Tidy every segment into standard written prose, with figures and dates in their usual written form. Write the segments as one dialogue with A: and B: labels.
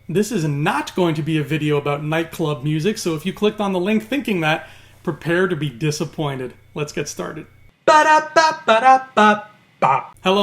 A: This is not going to be a video about nightclub music, so if you clicked on the link thinking that, prepare to be disappointed. Let's get started. Hello,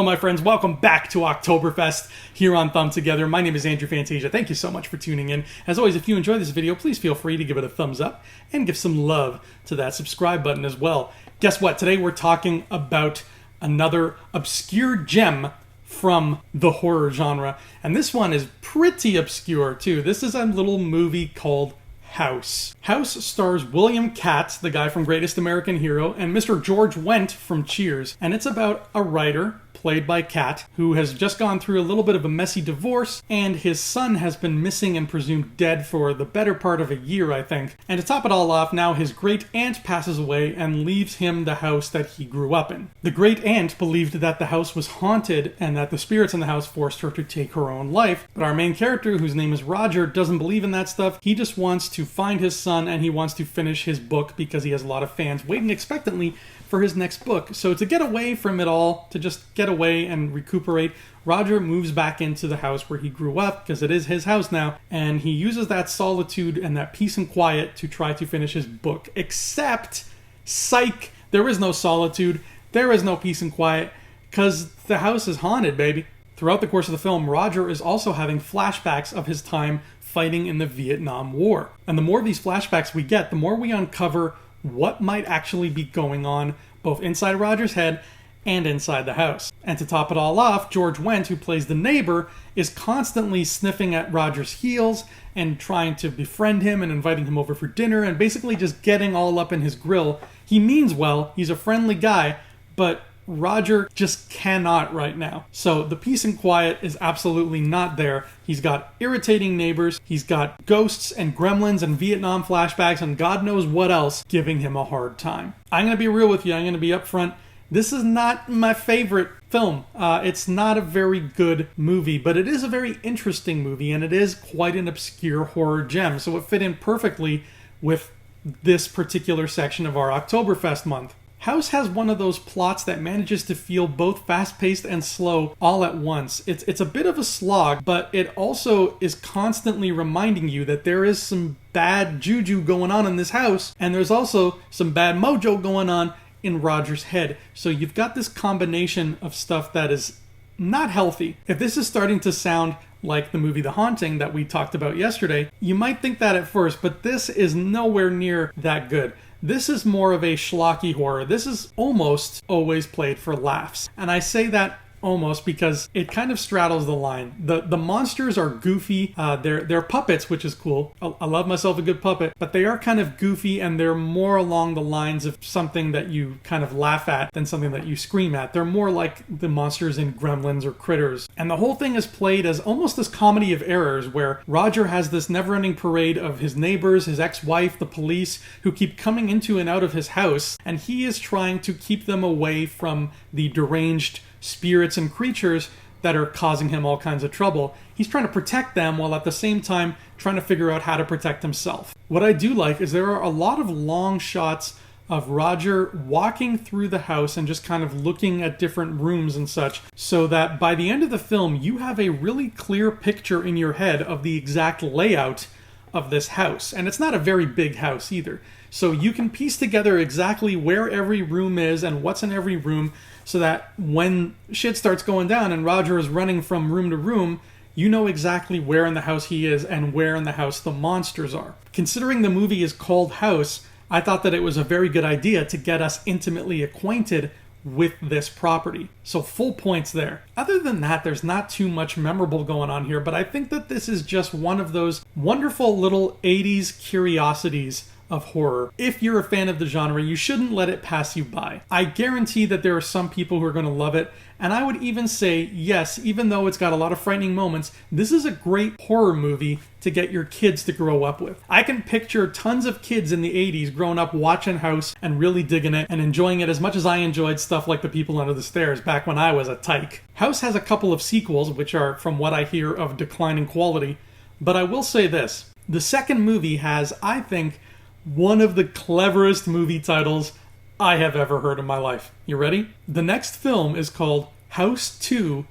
A: my friends. Welcome back to OCTOBERFEST here on Thumb Together. My name is Andrew Fantasia. Thank you so much for tuning in. As always, if you enjoyed this video, please feel free to give it a thumbs up and give some love to that subscribe button as well. Guess what? Today we're talking about another obscure gem from the horror genre. And this one is pretty obscure too. This is a little movie called House. House stars William Katt, the guy from Greatest American Hero, and Mr. George Wendt from Cheers. And it's about a writer, played by Katt, who has just gone through a little bit of a messy divorce, and his son has been missing and presumed dead for the better part of a year, I think. And to top it all off, now his great aunt passes away and leaves him the house that he grew up in. The great aunt believed that the house was haunted and that the spirits in the house forced her to take her own life. But our main character, whose name is Roger, doesn't believe in that stuff. He just wants to find his son and he wants to finish his book because he has a lot of fans waiting expectantly for his next book. So to get away from it all, to just get away and recuperate, Roger moves back into the house where he grew up, because it is his house now, and he uses that solitude and that peace and quiet to try to finish his book. Except, psych, there is no solitude, there is no peace and quiet, because the house is haunted, baby. Throughout the course of the film, Roger is also having flashbacks of his time fighting in the Vietnam War. And the more of these flashbacks we get, the more we uncover what might actually be going on both inside Roger's head and inside the house. And to top it all off, George Wendt, who plays the neighbor, is constantly sniffing at Roger's heels and trying to befriend him and inviting him over for dinner and basically just getting all up in his grill. He means well, he's a friendly guy, but Roger just cannot right now. So the peace and quiet is absolutely not there. He's got irritating neighbors, he's got ghosts and gremlins and Vietnam flashbacks and God knows what else giving him a hard time. I'm going to be real with you, I'm going to be upfront. This is not my favorite film. It's not a very good movie, but it is a very interesting movie and it is quite an obscure horror gem. So it fit in perfectly with this particular section of our Oktoberfest month. House has one of those plots that manages to feel both fast-paced and slow all at once. It's a bit of a slog, but it also is constantly reminding you that there is some bad juju going on in this house, and there's also some bad mojo going on in Roger's head. So you've got this combination of stuff that is not healthy. If this is starting to sound like the movie The Haunting that we talked about yesterday, you might think that at first, but this is nowhere near that good. This is more of a schlocky horror. This is almost always played for laughs. And I say that almost because it kind of straddles the line. The monsters are goofy. They're puppets, which is cool. I love myself a good puppet, but they are kind of goofy and they're more along the lines of something that you kind of laugh at than something that you scream at. They're more like the monsters in Gremlins or Critters. And the whole thing is played as almost this comedy of errors where Roger has this never-ending parade of his neighbors, his ex-wife, the police, who keep coming into and out of his house, and he is trying to keep them away from the deranged spirits and creatures that are causing him all kinds of trouble. He's trying to protect them while at the same time trying to figure out how to protect himself. What I do like is there are a lot of long shots of Roger walking through the house and just kind of looking at different rooms and such, so that by the end of the film you have a really clear picture in your head of the exact layout of this house. And it's not a very big house either. So you can piece together exactly where every room is and what's in every room, so that when shit starts going down and Roger is running from room to room, you know exactly where in the house he is and where in the house the monsters are. Considering the movie is called House, I thought that it was a very good idea to get us intimately acquainted with this property. So full points there. Other than that, there's not too much memorable going on here, but I think that this is just one of those wonderful little 80s curiosities of horror. If you're a fan of the genre, you shouldn't let it pass you by. I guarantee that there are some people who are going to love it, and I would even say, yes, even though it's got a lot of frightening moments, this is a great horror movie to get your kids to grow up with. I can picture tons of kids in the 80s growing up watching House and really digging it and enjoying it as much as I enjoyed stuff like The People Under the Stairs back when I was a tyke. House has a couple of sequels, which are, from what I hear, of declining quality, but I will say this. The second movie has, I think, one of the cleverest movie titles I have ever heard in my life. You ready? The next film is called House 2,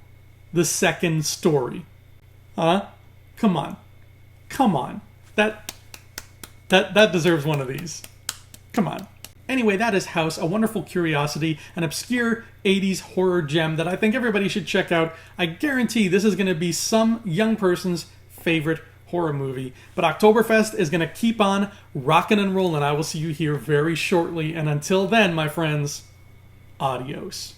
A: The Second Story. Huh? Come on. Come on. That deserves one of these. Come on. Anyway, that is House, a wonderful curiosity, an obscure 80s horror gem that I think everybody should check out. I guarantee this is going to be some young person's favorite horror movie. But Oktoberfest is going to keep on rocking and rolling. I will see you here very shortly. And until then, my friends, adios.